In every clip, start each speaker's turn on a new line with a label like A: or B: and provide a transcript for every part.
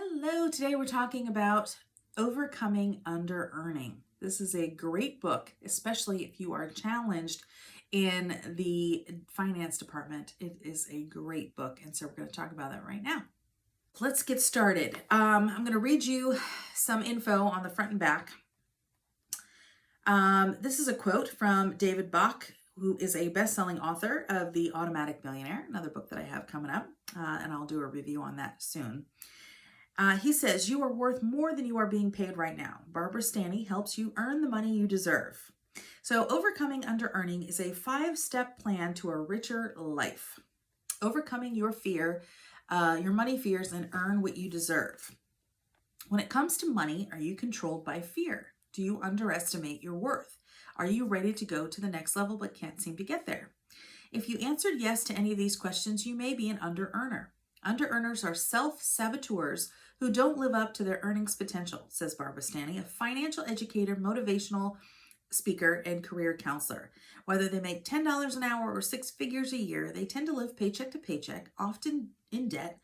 A: Hello, today we're talking about overcoming under-earning. This is a great book, especially if you are challenged in the finance department. It is a great book, and so we're going to talk about that right now. Let's get started. I'm going to read you some info on the front and back. This is a quote from David Bach, who is a best-selling author of The Automatic Millionaire, another book that I have coming up, and I'll do a review on that soon. He says, "You are worth more than you are being paid right now. Barbara Stanny helps you earn the money you deserve." So overcoming under-earning is a 5-step plan to a richer life. Overcoming your fear, your money fears, and earn what you deserve. When it comes to money, are you controlled by fear? Do you underestimate your worth? Are you ready to go to the next level but can't seem to get there? If you answered yes to any of these questions, you may be an under-earner. Under-earners are self-saboteurs who don't live up to their earnings potential, says Barbara Stanny, a financial educator, motivational speaker, and career counselor. Whether they make $10 an hour or 6 figures a year, they tend to live paycheck to paycheck, often in debt,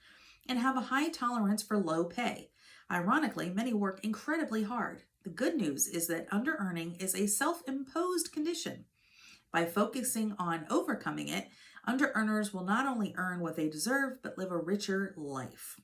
A: and have a high tolerance for low pay. Ironically, many work incredibly hard. The good news is that under-earning is a self-imposed condition. By focusing on overcoming it, under-earners will not only earn what they deserve, but live a richer life.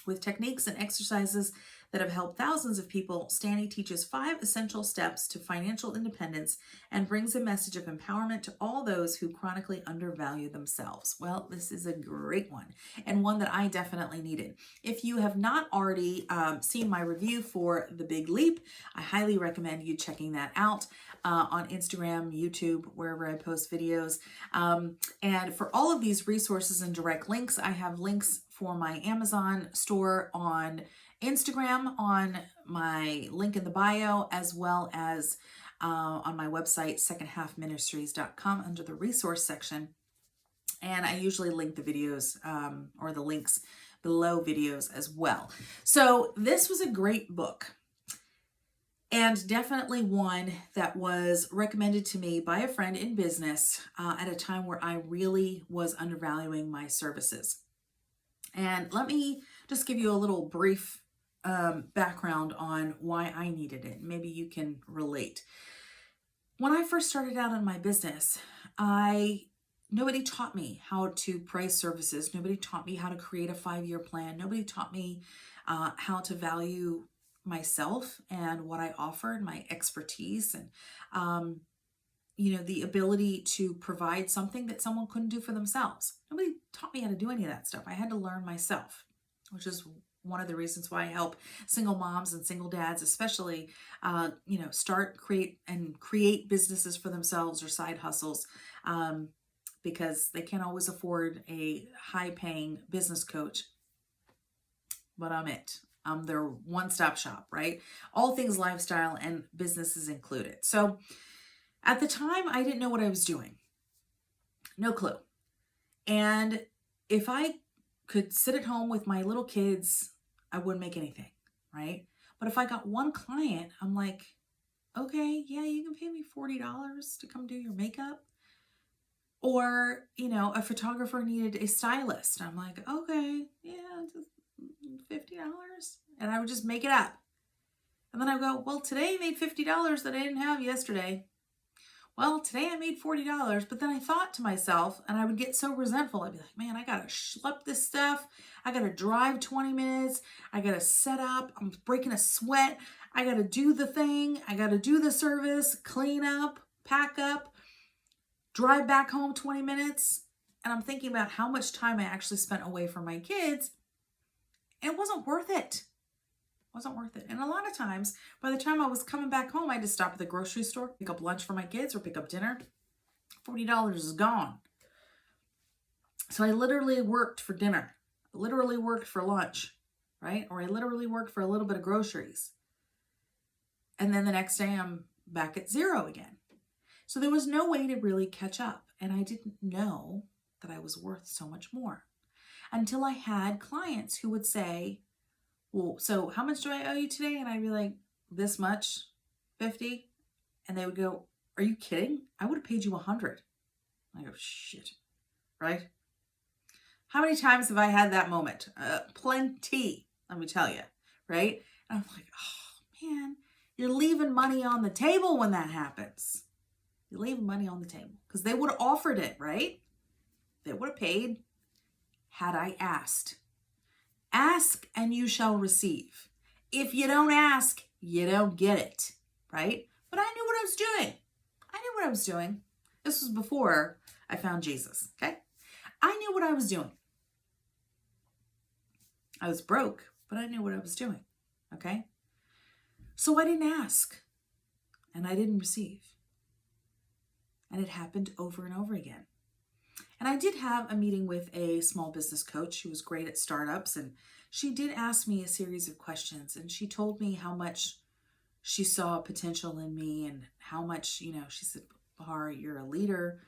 A: With techniques and exercises that have helped thousands of people, Stanny teaches 5 essential steps to financial independence and brings a message of empowerment to all those who chronically undervalue themselves. Well, this is a great one, and one that I definitely needed. If you have not already seen my review for The Big Leap, I highly recommend you checking that out on Instagram, YouTube, wherever I post videos. And for all of these resources and direct links, I have links for my Amazon store on Instagram, on my link in the bio, as well as on my website, secondhalfministries.com, under the resource section. And I usually link the videos or the links below videos as well. So this was a great book, and definitely one that was recommended to me by a friend in business at a time where I really was undervaluing my services. And let me just give you a little brief background on why I needed it. Maybe you can relate. When I first started out in my business, nobody taught me how to price services. Nobody taught me how to create a 5-year plan. Nobody taught me how to value myself and what I offered, my expertise, and the ability to provide something that someone couldn't do for themselves. Nobody taught me how to do any of that stuff. I had to learn myself, which is one of the reasons why I help single moms and single dads, especially, start, create businesses for themselves or side hustles, because they can't always afford a high-paying business coach. But I'm it. I'm their one-stop shop, right? All things lifestyle and businesses included. So at the time, I didn't know what I was doing. No clue. And if I could sit at home with my little kids, I wouldn't make anything, right? But if I got one client, I'm like, okay, yeah, you can pay me $40 to come do your makeup. Or, a photographer needed a stylist. I'm like, okay, yeah, just $50. And I would just make it up. And then I go, well, today I made $50 that I didn't have yesterday. Well, today I made $40, but then I thought to myself, and I would get so resentful. I'd be like, man, I got to schlep this stuff. I got to drive 20 minutes. I got to set up. I'm breaking a sweat. I got to do the thing. I got to do the service, clean up, pack up, drive back home 20 minutes. And I'm thinking about how much time I actually spent away from my kids. And it wasn't worth it. Wasn't worth it. And a lot of times, by the time I was coming back home, I had to stop at the grocery store, pick up lunch for my kids or pick up dinner. $40 is gone. So I literally worked for dinner, literally worked for lunch, right? Or I literally worked for a little bit of groceries. And then the next day I'm back at zero again. So there was no way to really catch up. And I didn't know that I was worth so much more until I had clients who would say, well, so how much do I owe you today? And I'd be like, this much, 50. And they would go, are you kidding? I would have paid you 100. I go, shit, right? How many times have I had that moment? Plenty. let me tell you, right? And I'm like, oh man, you're leaving money on the table when that happens. You're leaving money on the table because they would have offered it, right? They would have paid had I asked. Ask and you shall receive. If you don't ask, you don't get it, right? But I knew what I was doing. I knew what I was doing. This was before I found Jesus, okay? I knew what I was doing. I was broke, but I knew what I was doing, okay? So I didn't ask, and I didn't receive. And it happened over and over again. And I did have a meeting with a small business coach who was great at startups, and she did ask me a series of questions, and she told me how much she saw potential in me and how much, she said, Bahar, you're a leader.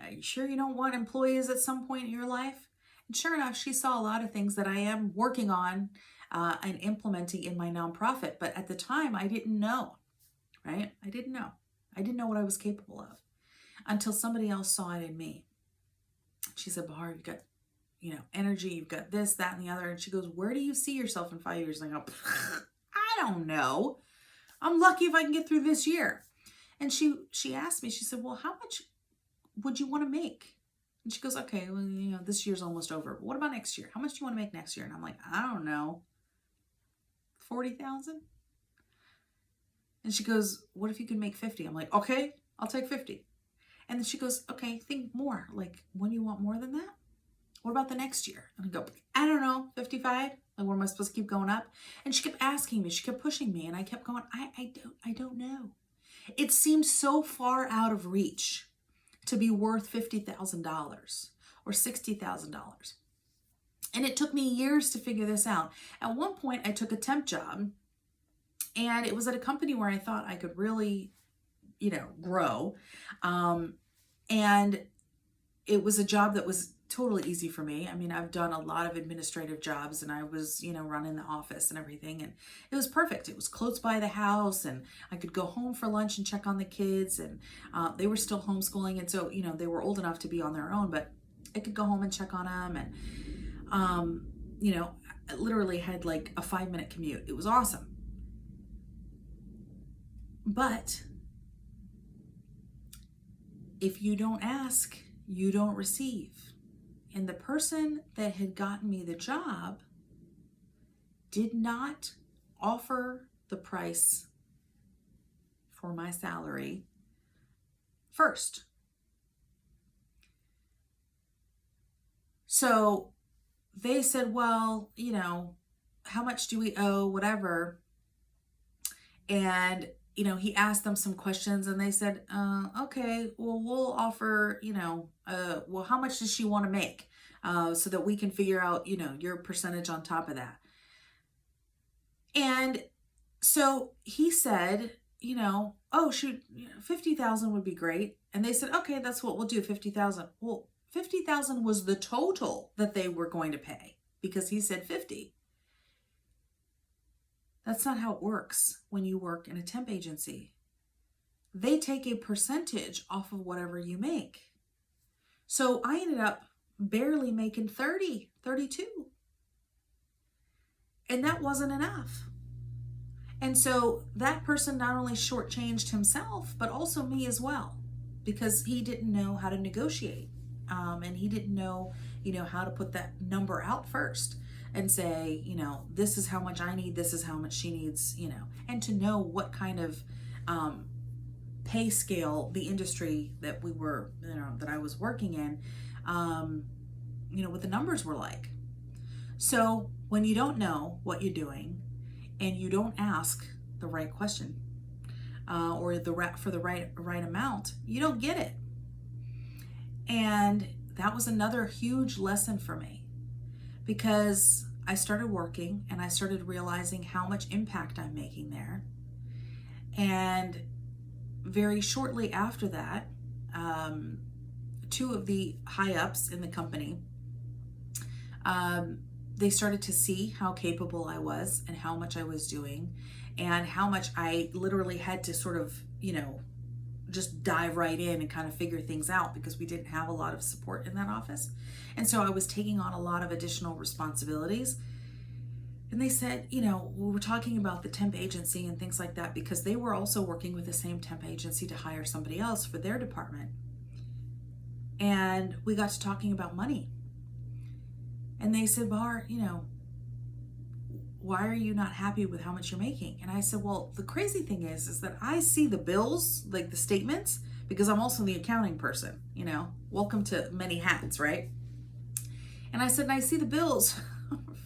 A: Are you sure you don't want employees at some point in your life? And sure enough, she saw a lot of things that I am working on and implementing in my nonprofit. But at the time, I didn't know, right? I didn't know. I didn't know what I was capable of until somebody else saw it in me. She said, Bahar, you've got, energy, you've got this, that, and the other. And she goes, where do you see yourself in 5 years? And I go, I don't know. I'm lucky if I can get through this year. And she asked me, she said, well, how much would you want to make? And she goes, okay, well, this year's almost over. But what about next year? How much do you want to make next year? And I'm like, I don't know. 40,000? And she goes, what if you could make 50? I'm like, okay, I'll take 50. And then she goes, okay, think more. Like, when you want more than that? What about the next year? And I go, I don't know, 55? Like, what am I supposed to keep going up? And she kept asking me, she kept pushing me, and I kept going, I don't know. It seemed so far out of reach to be worth $50,000 or $60,000. And it took me years to figure this out. At one point, I took a temp job, and it was at a company where I thought I could really, grow. And it was a job that was totally easy for me. I mean, I've done a lot of administrative jobs, and I was, running the office and everything, and it was perfect. It was close by the house, and I could go home for lunch and check on the kids, and they were still homeschooling, and so, they were old enough to be on their own, but I could go home and check on them, and, I literally had like a 5-minute commute. It was awesome. But if you don't ask, you don't receive. And the person that had gotten me the job did not offer the price for my salary first. So they said, well, how much do we owe, whatever. And, he asked them some questions, and they said, okay, well, we'll offer, well, how much does she want to make? So that we can figure out, your percentage on top of that. And so he said, oh, shoot, 50,000 would be great. And they said, okay, that's what we'll do, 50,000. Well, 50,000 was the total that they were going to pay because he said 50. That's not how it works when you work in a temp agency. They take a percentage off of whatever you make. So I ended up barely making 30, 32. And that wasn't enough. And so that person not only shortchanged himself, but also me as well, because he didn't know how to negotiate. And he didn't know, how to put that number out first and say, this is how much I need, this is how much she needs, and to know what kind of pay scale the industry that we were, that I was working in, what the numbers were like. So when you don't know what you're doing and you don't ask the right question or for the right amount, you don't get it. And that was another huge lesson for me, because I started working and I started realizing how much impact I'm making there. And very shortly after that, two of the high ups in the company, they started to see how capable I was and how much I was doing and how much I literally had to sort of, just dive right in and kind of figure things out, because we didn't have a lot of support in that office. And so I was taking on a lot of additional responsibilities. And they said, we were talking about the temp agency and things like that, because they were also working with the same temp agency to hire somebody else for their department. And we got to talking about money. And they said, Bar, why are you not happy with how much you're making? And I said, well, the crazy thing is that I see the bills, like the statements, because I'm also the accounting person, welcome to many hats, right? And I said, and I see the bills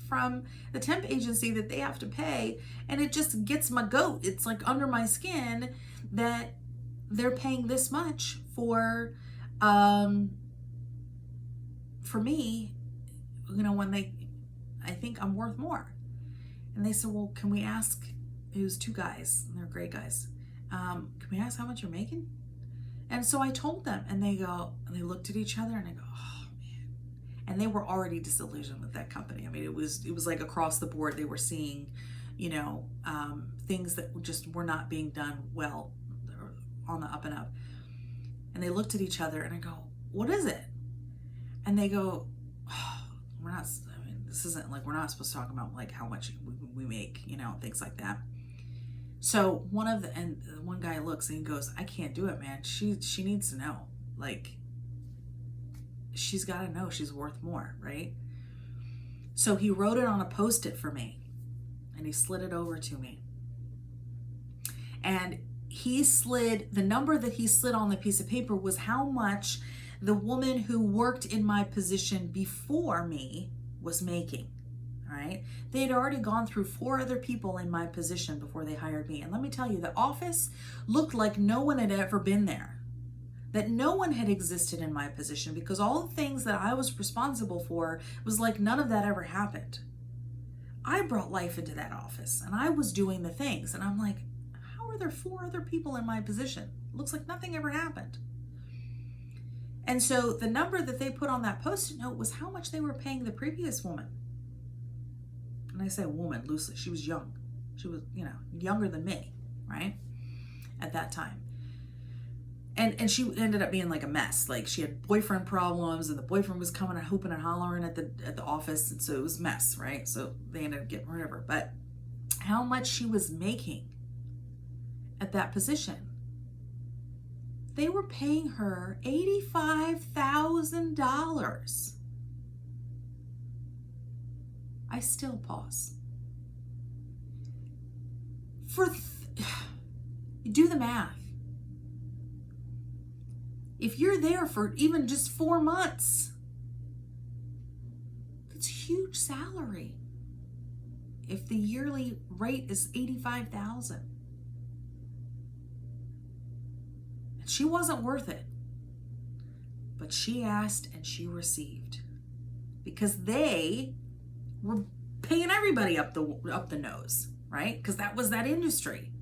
A: from the temp agency that they have to pay, and it just gets my goat. It's like under my skin that they're paying this much for me, when I think I'm worth more. And they said, well, can we ask, it was two guys, and they're great guys. Can we ask how much you're making? And so I told them, and they looked at each other, and I go, oh man. And they were already disillusioned with that company. I mean, it was like across the board, they were seeing, things that just were not being done well, on the up and up. And they looked at each other, and I go, what is it? And they go, oh, this isn't like, we're not supposed to talk about like how much we make, things like that. So one guy looks and he goes, I can't do it, man. She needs to know, like, she's got to know she's worth more, right? So he wrote it on a Post-it for me, and he slid it over to me. And the number that he slid on the piece of paper was how much the woman who worked in my position before me was making. All right. They had already gone through 4 other people in my position before they hired me. And let me tell you, the office looked like no one had ever been there, that no one had existed in my position, because all the things that I was responsible for was like none of that ever happened. I brought life into that office, and I was doing the things. And I'm like, how are there 4 other people in my position? It looks like nothing ever happened. And so the number that they put on that Post-it note was how much they were paying the previous woman. And I say woman loosely. She was young. She was, younger than me, right? At that time. And she ended up being like a mess. Like, she had boyfriend problems, and the boyfriend was coming and hooping and hollering at the office. And so it was a mess, right? So they ended up getting rid of her. But how much she was making at that position. They were paying her $85,000. I still pause. Do the math. If you're there for even just 4 months, that's a huge salary. If the yearly rate is $85,000. She wasn't worth it, but she asked and she received, because they were paying everybody up the nose, right? Because that was that industry.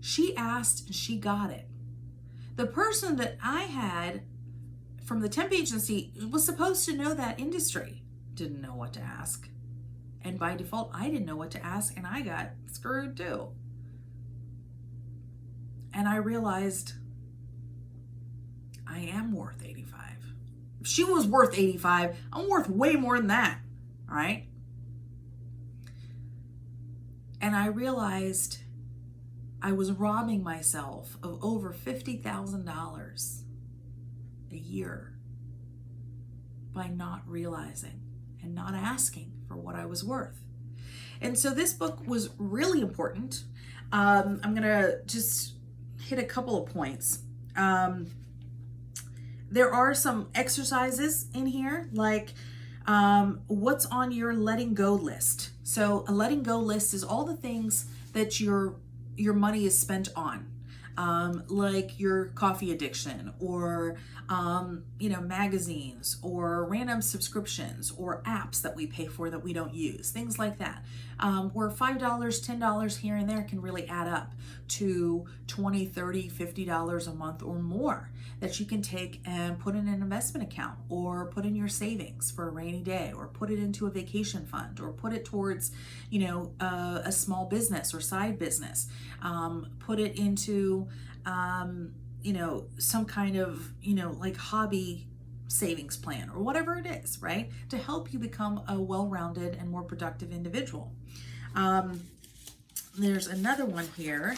A: She asked and she got it. The person that I had from the temp agency was supposed to know that industry, didn't know what to ask. And by default, I didn't know what to ask, and I got screwed too. And I realized I am worth 85. If she was worth 85, I'm worth way more than that, all right? And I realized I was robbing myself of over $50,000 a year by not realizing and not asking for what I was worth. And so this book was really important. I'm going to just hit a couple of points. There are some exercises in here, like what's on your letting go list. So a letting go list is all the things that your money is spent on, like your coffee addiction, or magazines, or random subscriptions, or apps that we pay for that we don't use, things like that. Where $5, $10 here and there can really add up to $20, $30, $50 a month or more that you can take and put in an investment account, or put in your savings for a rainy day, or put it into a vacation fund, or put it towards, a small business or side business. Put it into, some kind of, like hobby savings plan or whatever it is, right? To help you become a well-rounded and more productive individual. There's another one here.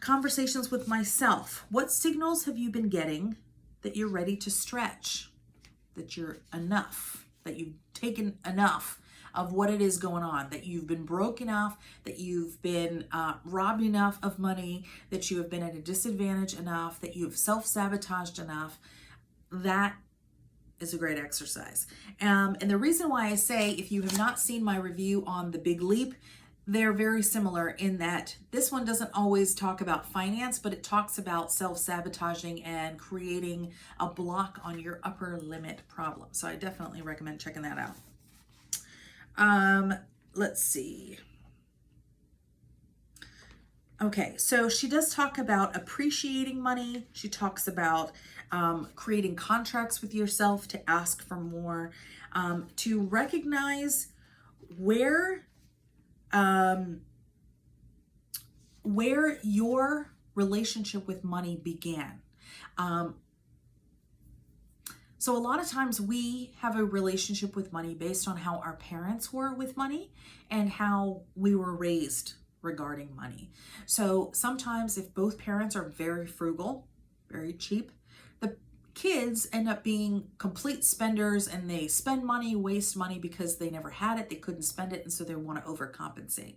A: Conversations with myself. What signals have you been getting that you're ready to stretch? That you're enough, that you've taken enough of what it is going on, that you've been broke enough, that you've been robbed enough of money, that you have been at a disadvantage enough, that you've self-sabotaged enough. That is a great exercise. And the reason why I say, if you have not seen my review on the Big Leap, they're very similar in that this one doesn't always talk about finance, but it talks about self-sabotaging and creating a block on your upper limit problem. So I definitely recommend checking that out. Let's see. Okay, so she does talk about appreciating money. She talks about creating contracts with yourself to ask for more, to recognize where your relationship with money began. So a lot of times we have a relationship with money based on how our parents were with money and how we were raised regarding money. So sometimes if both parents are very frugal, very cheap, the kids end up being complete spenders, and they spend money, waste money because they never had it, they couldn't spend it, and so they want to overcompensate.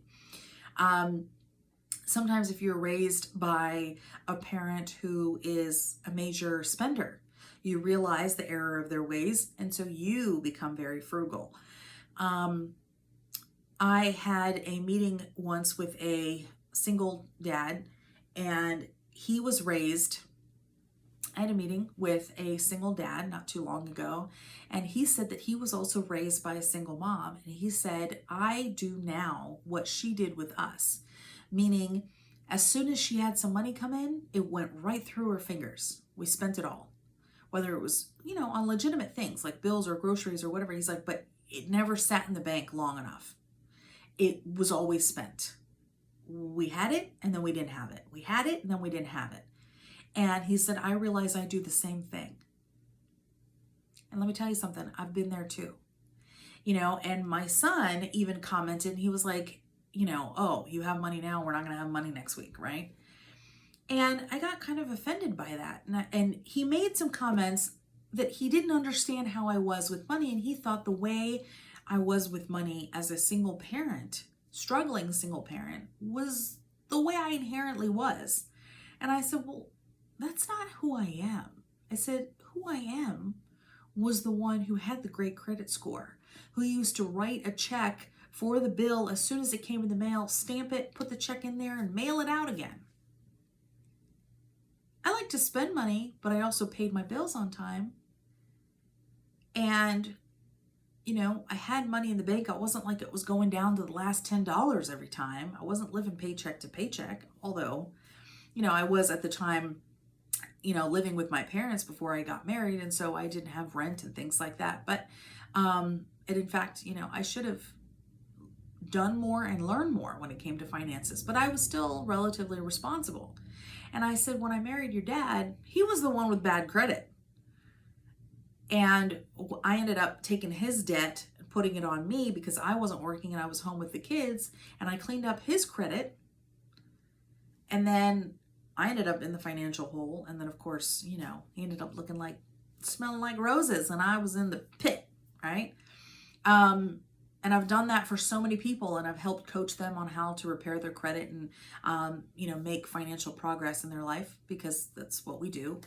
A: Sometimes if you're raised by a parent who is a major spender, you realize the error of their ways, and so you become very frugal. I had a meeting once with a single dad, and he was raised. I had a meeting with a single dad not too long ago, and he said that he was also raised by a single mom. And he said, I do now what she did with us, meaning as soon as she had some money come in, it went right through her fingers. We spent it all, whether it was, on legitimate things like bills or groceries or whatever. He's like, but it never sat in the bank long enough. It was always spent. We had it and then we didn't have it. We had it and then we didn't have it. And he said, I realize I do the same thing. And let me tell you something, I've been there too. And my son even commented, he was like, oh, you have money now, we're not going to have money next week, right? And I got kind of offended by that. And he made some comments that he didn't understand how I was with money. And he thought the way I was with money as a single parent, struggling single parent, was the way I inherently was. And I said, well, that's not who I am. I said, who I am was the one who had the great credit score, who used to write a check for the bill as soon as it came in the mail, stamp it, put the check in there, and mail it out again. I like to spend money, but I also paid my bills on time. And, I had money in the bank. I wasn't like it was going down to the last $10 every time. I wasn't living paycheck to paycheck, although, I was at the time, living with my parents before I got married. And so I didn't have rent and things like that. But, and in fact, I should have done more and learned more when it came to finances, but I was still relatively responsible. And I said, when I married your dad, he was the one with bad credit. And I ended up taking his debt and putting it on me because I wasn't working and I was home with the kids, and I cleaned up his credit. And then I ended up in the financial hole. And then of course, he ended up smelling like roses, and I was in the pit, right? And I've done that for so many people, and I've helped coach them on how to repair their credit and, make financial progress in their life, because that's what we do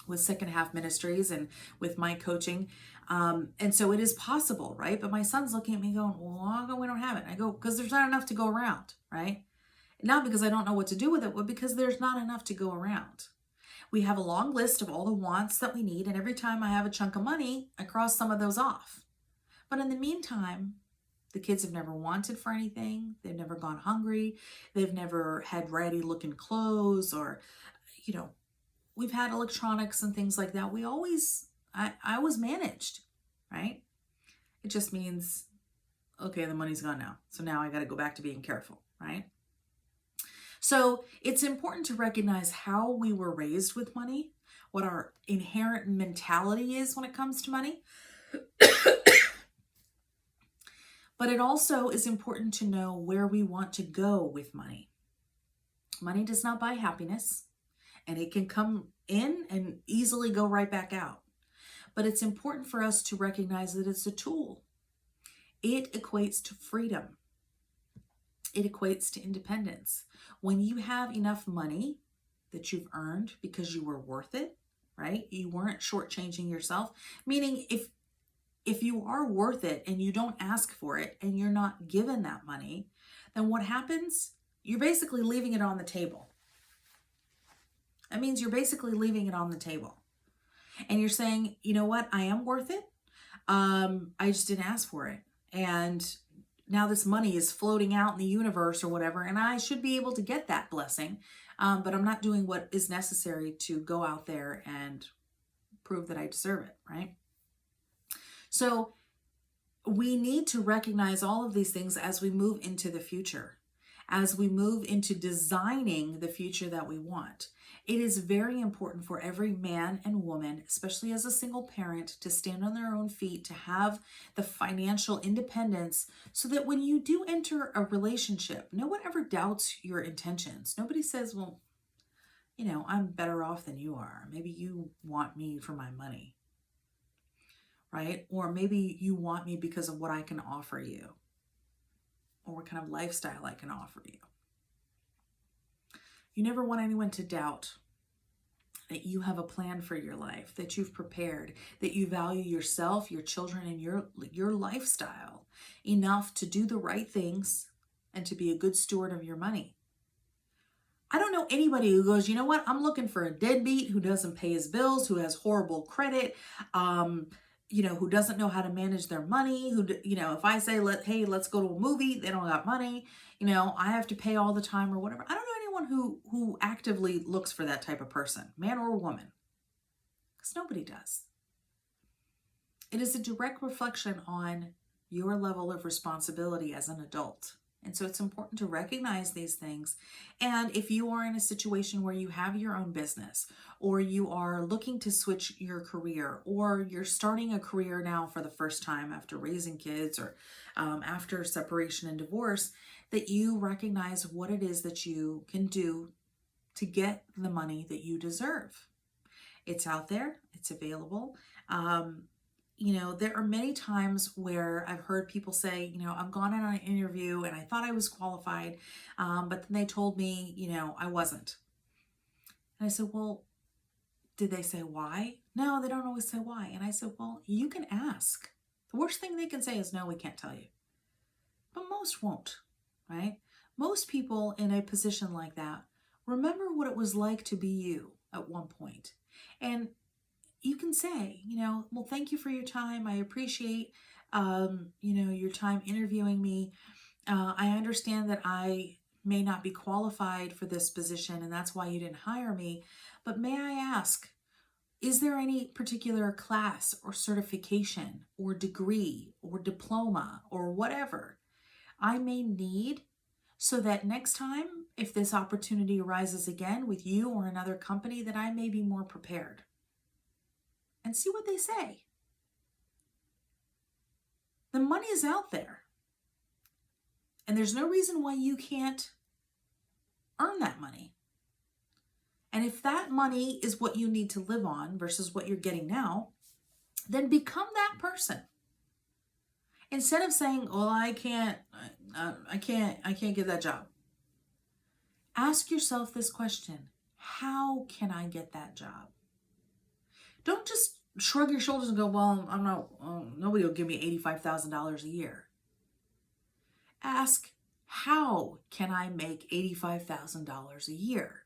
A: with Second Half Ministries and with my coaching. And so it is possible, right? But my son's looking at me going, well, how come we don't have it? And I go, because there's not enough to go around, right? Not because I don't know what to do with it, but because there's not enough to go around. We have a long list of all the wants that we need, and every time I have a chunk of money, I cross some of those off. But in the meantime, the kids have never wanted for anything. They've never gone hungry. They've never had ratty looking clothes, or, we've had electronics and things like that. I was managed, right? It just means, okay, the money's gone now. So now I got to go back to being careful, right? So it's important to recognize how we were raised with money, what our inherent mentality is when it comes to money. But it also is important to know where we want to go with money. Money does not buy happiness, and it can come in and easily go right back out. But it's important for us to recognize that it's a tool. It equates to freedom. It equates to independence. When you have enough money that you've earned because you were worth it, right? You weren't shortchanging yourself. Meaning if you are worth it and you don't ask for it and you're not given that money, then what happens? You're basically leaving it on the table. That means you're basically leaving it on the table. And you're saying, you know what? I am worth it. I just didn't ask for it. And now this money is floating out in the universe or whatever, and I should be able to get that blessing. But I'm not doing what is necessary to go out there and prove that I deserve it, right? So we need to recognize all of these things as we move into the future, as we move into designing the future that we want. It is very important for every man and woman, especially as a single parent, to stand on their own feet, to have the financial independence so that when you do enter a relationship, no one ever doubts your intentions. Nobody says, well, you know, I'm better off than you are. Maybe you want me for my money, right? Or maybe you want me because of what I can offer you or what kind of lifestyle I can offer you. You never want anyone to doubt that you have a plan for your life, that you've prepared, that you value yourself, your children, and your lifestyle enough to do the right things and to be a good steward of your money. I don't know anybody who goes, you know what, I'm looking for a deadbeat who doesn't pay his bills, who has horrible credit, who doesn't know how to manage their money, if I say, hey, let's go to a movie, they don't got money, I have to pay all the time or whatever. I don't know anyone who actively looks for that type of person, man or woman, because nobody does. It is a direct reflection on your level of responsibility as an adult. And so it's important to recognize these things. And if you are in a situation where you have your own business, or you are looking to switch your career, or you're starting a career now for the first time after raising kids or after separation and divorce, that you recognize what it is that you can do to get the money that you deserve. It's out there. It's available. There are many times where I've heard people say, I've gone on an interview and I thought I was qualified, but then they told me, I wasn't. And I said, well, did they say why? No, they don't always say why. And I said, well, you can ask. The worst thing they can say is, no, we can't tell you. But most won't, right? Most people in a position like that remember what it was like to be you at one point. And you can say, well, thank you for your time. I appreciate, your time interviewing me. I understand that I may not be qualified for this position and that's why you didn't hire me. But may I ask, is there any particular class or certification or degree or diploma or whatever I may need so that next time, if this opportunity arises again with you or another company, that I may be more prepared? And see what they say. The money is out there. And there's no reason why you can't earn that money. And if that money is what you need to live on versus what you're getting now, then become that person. Instead of saying, well, I can't get that job. Ask yourself this question: how can I get that job? Don't just shrug your shoulders and go, well, nobody will give me $85,000 a year. Ask, how can I make $85,000 a year?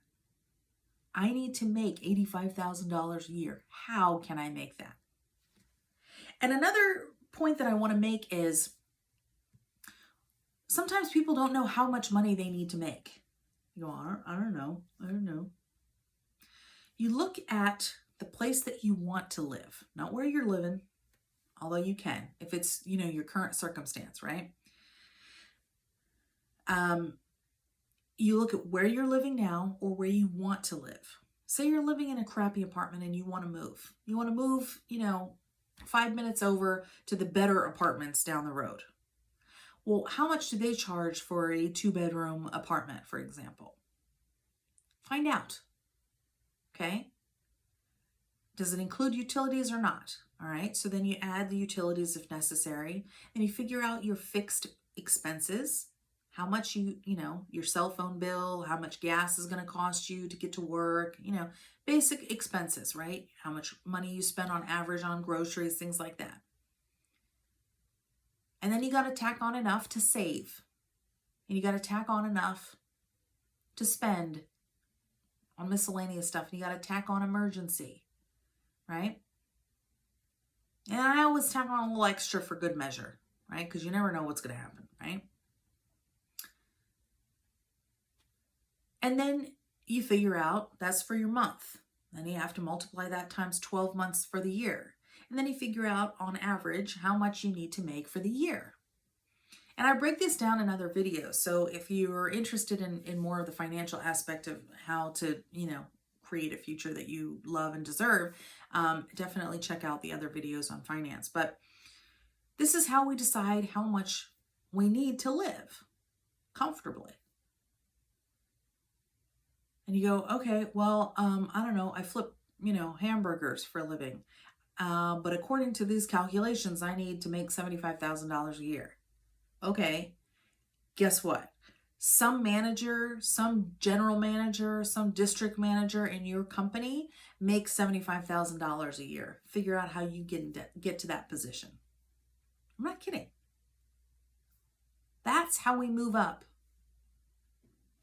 A: I need to make $85,000 a year. How can I make that? And another point that I want to make is sometimes people don't know how much money they need to make. You go, I don't know. You look at the place that you want to live, not where you're living, although you can, if it's, your current circumstance, right? You look at where you're living now or where you want to live. Say you're living in a crappy apartment and you want to move. You want to move, 5 minutes over to the better apartments down the road. Well, how much do they charge for a 2-bedroom apartment, for example? Find out. Okay? Does it include utilities or not? All right, so then you add the utilities if necessary, and you figure out your fixed expenses, how much your cell phone bill, how much gas is going to cost you to get to work, basic expenses, right? How much money you spend on average on groceries, things like that. And then you got to tack on enough to save. And you got to tack on enough to spend on miscellaneous stuff. And you got to tack on emergency, right? And I always tack on a little extra for good measure, right? Because you never know what's going to happen, right? And then you figure out that's for your month. Then you have to multiply that times 12 months for the year. And then you figure out on average how much you need to make for the year. And I break this down in other videos. So if you're interested in more of the financial aspect of how to, create a future that you love and deserve, definitely check out the other videos on finance. But this is how we decide how much we need to live comfortably. And you go, okay, well, I don't know, I flip, hamburgers for a living. But according to these calculations, I need to make $75,000 a year. Okay, guess what? Some manager, some general manager, some district manager in your company makes $75,000 a year. Figure out how you get to that position. I'm not kidding. That's how we move up.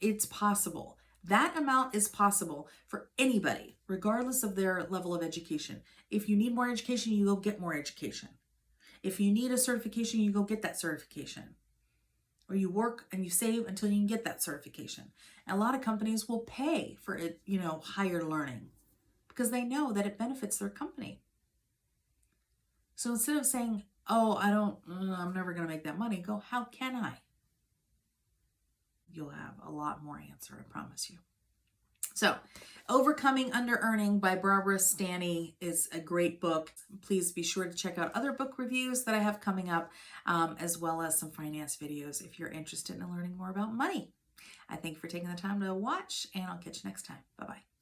A: It's possible. That amount is possible for anybody, regardless of their level of education. If you need more education, you go get more education. If you need a certification, you go get that certification. Or you work and you save until you can get that certification. And a lot of companies will pay for it, higher learning because they know that it benefits their company. So instead of saying, oh, I'm never going to make that money, go, how can I? You'll have a lot more answer, I promise you. So, Overcoming Underearning by Barbara Stanny is a great book. Please be sure to check out other book reviews that I have coming up, as well as some finance videos if you're interested in learning more about money. I thank you for taking the time to watch, and I'll catch you next time. Bye-bye.